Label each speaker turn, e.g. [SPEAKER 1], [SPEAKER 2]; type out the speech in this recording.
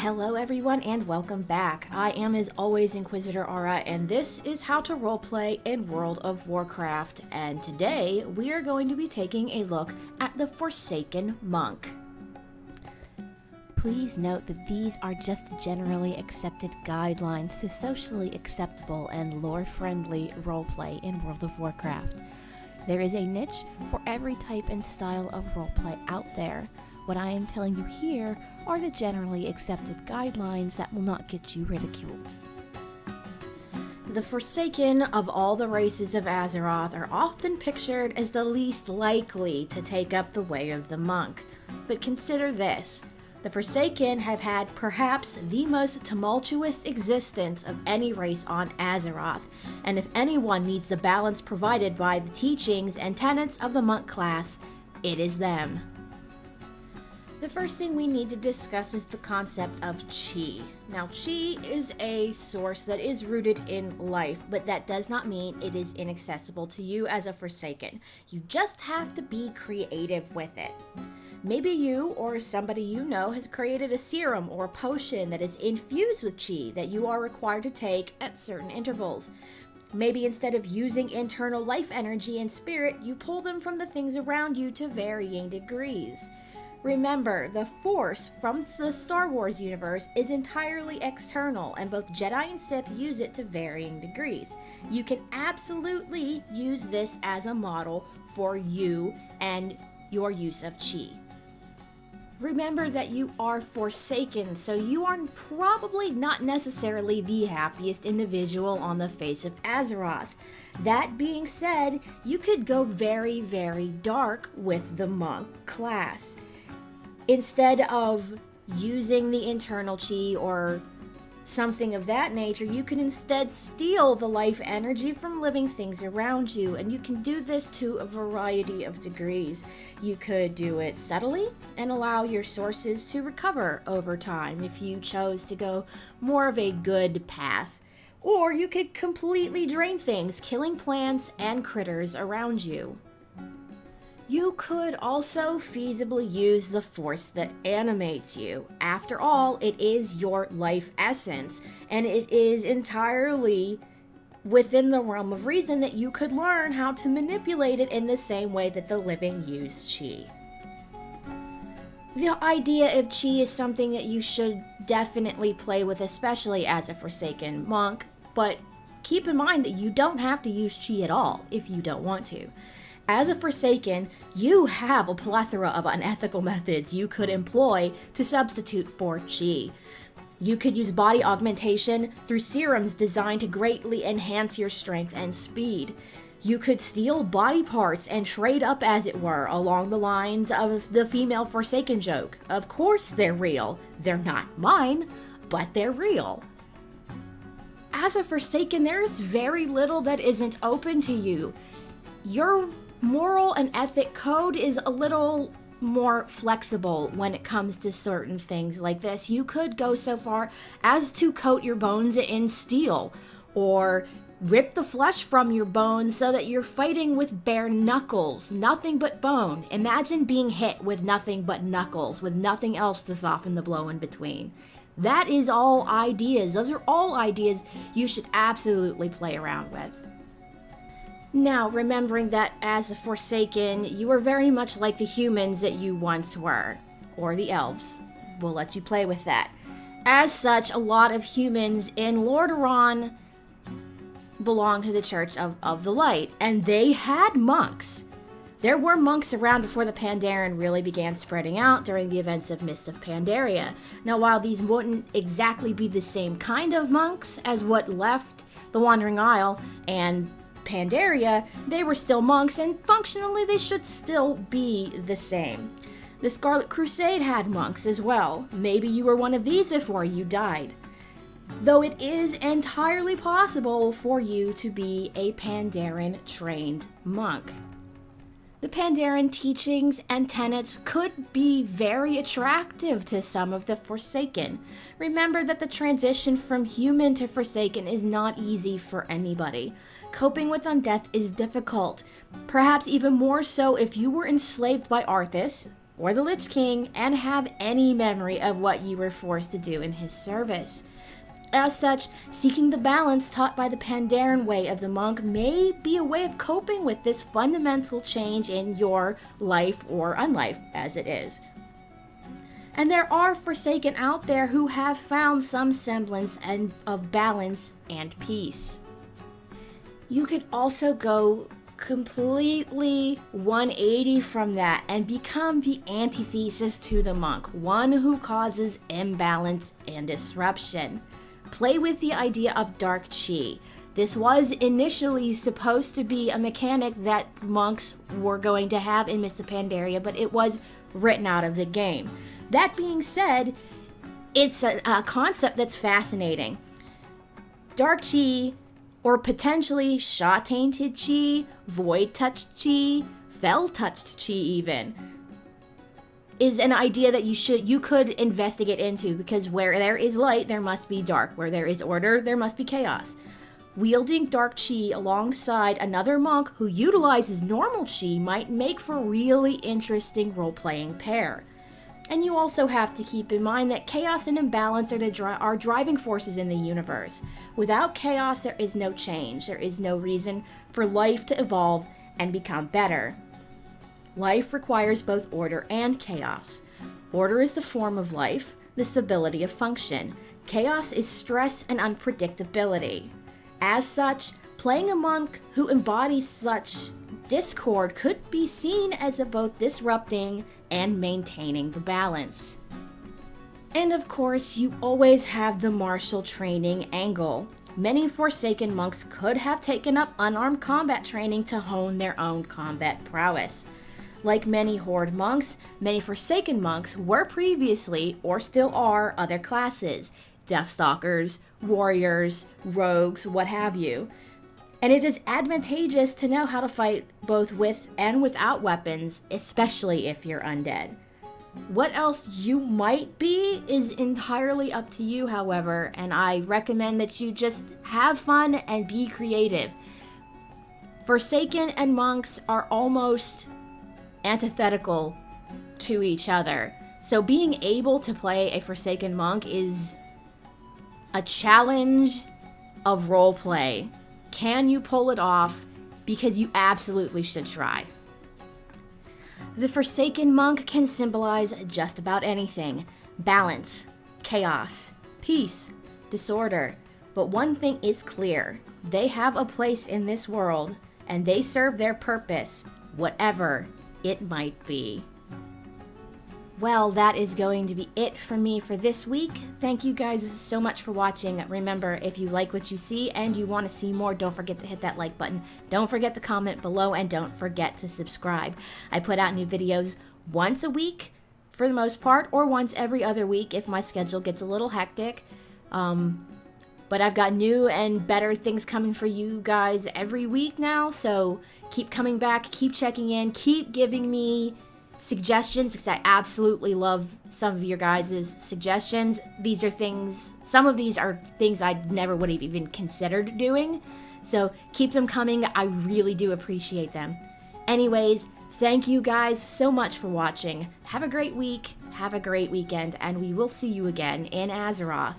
[SPEAKER 1] Hello everyone and welcome back. I am as always Inquisitor Aura and this is How to Roleplay in World of Warcraft, and today we are going to be taking a look at the Forsaken Monk. Please note that these are just generally accepted guidelines to socially acceptable and lore-friendly roleplay in World of Warcraft. There is a niche for every type and style of roleplay out there. What I am telling you here are the generally accepted guidelines that will not get you ridiculed. The Forsaken of all the races of Azeroth are often pictured as the least likely to take up the way of the monk. But consider this. The Forsaken have had perhaps the most tumultuous existence of any race on Azeroth, and if anyone needs the balance provided by the teachings and tenets of the monk class, it is them. The first thing we need to discuss is the concept of chi. Now, chi is a source that is rooted in life, but that does not mean it is inaccessible to you as a Forsaken. You just have to be creative with it. Maybe you or somebody you know has created a serum or a potion that is infused with chi that you are required to take at certain intervals. Maybe instead of using internal life energy and spirit, you pull them from the things around you to varying degrees. Remember, the Force from the Star Wars universe is entirely external, and both Jedi and Sith use it to varying degrees. You can absolutely use this as a model for you and your use of chi. Remember that you are Forsaken, so you are probably not necessarily the happiest individual on the face of Azeroth. That being said, you could go very, very dark with the monk class. Instead of using the internal chi or something of that nature, you can instead steal the life energy from living things around you, and you can do this to a variety of degrees. You could do it subtly and allow your sources to recover over time if you chose to go more of a good path. Or you could completely drain things, killing plants and critters around you. You could also feasibly use the force that animates you. After all, it is your life essence, and it is entirely within the realm of reason that you could learn how to manipulate it in the same way that the living use chi. The idea of chi is something that you should definitely play with, especially as a Forsaken monk, but keep in mind that you don't have to use chi at all if you don't want to. As a Forsaken, you have a plethora of unethical methods you could employ to substitute for chi. You could use body augmentation through serums designed to greatly enhance your strength and speed. You could steal body parts and trade up, as it were, along the lines of the female Forsaken joke. Of course they're real. They're not mine, but they're real. As a Forsaken, there is very little that isn't open to you. Your moral and ethic code is a little more flexible when it comes to certain things like this. You could go so far as to coat your bones in steel, or rip the flesh from your bones so that you're fighting with bare knuckles, nothing but bone. Imagine being hit with nothing but knuckles, with nothing else to soften the blow in between. That is all ideas. Those are all ideas you should absolutely play around with. Now, remembering that as a Forsaken, you are very much like the humans that you once were, or the elves. We'll let you play with that. As such, a lot of humans in Lordaeron belong to the Church of the Light, and they had monks. There were monks around before the Pandaren really began spreading out during the events of Mists of Pandaria. Now, while these wouldn't exactly be the same kind of monks as what left the Wandering Isle and Pandaria, they were still monks, and functionally they should still be the same. The Scarlet Crusade had monks as well. Maybe you were one of these before you died. Though it is entirely possible for you to be a Pandaren trained monk. The Pandaren teachings and tenets could be very attractive to some of the Forsaken. Remember that the transition from human to Forsaken is not easy for anybody. Coping with undeath is difficult, perhaps even more so if you were enslaved by Arthas, or the Lich King and have any memory of what you were forced to do in his service. As such, seeking the balance taught by the Pandaren way of the monk may be a way of coping with this fundamental change in your life or unlife as it is. And there are Forsaken out there who have found some semblance of balance and peace. You could also go completely 180 from that and become the antithesis to the monk, one who causes imbalance and disruption. Play with the idea of dark chi. This was initially supposed to be a mechanic that monks were going to have in Mists of Pandaria, but it was written out of the game. That being said, it's a concept that's fascinating. Dark chi, or potentially Sha-tainted chi, void-touched chi, fel-touched chi even, is an idea that you could investigate into, because where there is light, there must be dark. Where there is order, there must be chaos. Wielding dark chi alongside another monk who utilizes normal chi might make for a really interesting role-playing pair. And you also have to keep in mind that chaos and imbalance are driving forces in the universe. Without chaos, there is no change. There is no reason for life to evolve and become better. Life requires both order and chaos. Order is the form of life, the stability of function. Chaos is stress and unpredictability. As such, playing a monk who embodies such discord could be seen as both disrupting and maintaining the balance. And of course, you always have the martial training angle. Many Forsaken monks could have taken up unarmed combat training to hone their own combat prowess. Like many Horde monks, many Forsaken monks were previously, or still are, other classes. Deathstalkers, warriors, rogues, what have you. And it is advantageous to know how to fight both with and without weapons, especially if you're undead. What else you might be is entirely up to you, however, and I recommend that you just have fun and be creative. Forsaken and monks are almost antithetical to each other. So being able to play a Forsaken monk is a challenge of roleplay. Can you pull it off? Because you absolutely should try. The Forsaken monk can symbolize just about anything. Balance, chaos, peace, disorder. But one thing is clear. They have a place in this world, and they serve their purpose, whatever it might be. Well, that is going to be it for me for this week. Thank you guys so much for watching. Remember, if you like what you see and you want to see more, don't forget to hit that like button. Don't forget to comment below, and don't forget to subscribe. I put out new videos once a week for the most part, or once every other week if my schedule gets a little hectic. But I've got new and better things coming for you guys every week now, so keep coming back, keep checking in, keep giving me suggestions, because I absolutely love some of your guys' suggestions. Some of these are things I never would have even considered doing, so keep them coming. I really do appreciate them. Anyways, thank you guys so much for watching. Have a great week, have a great weekend, and we will see you again in Azeroth.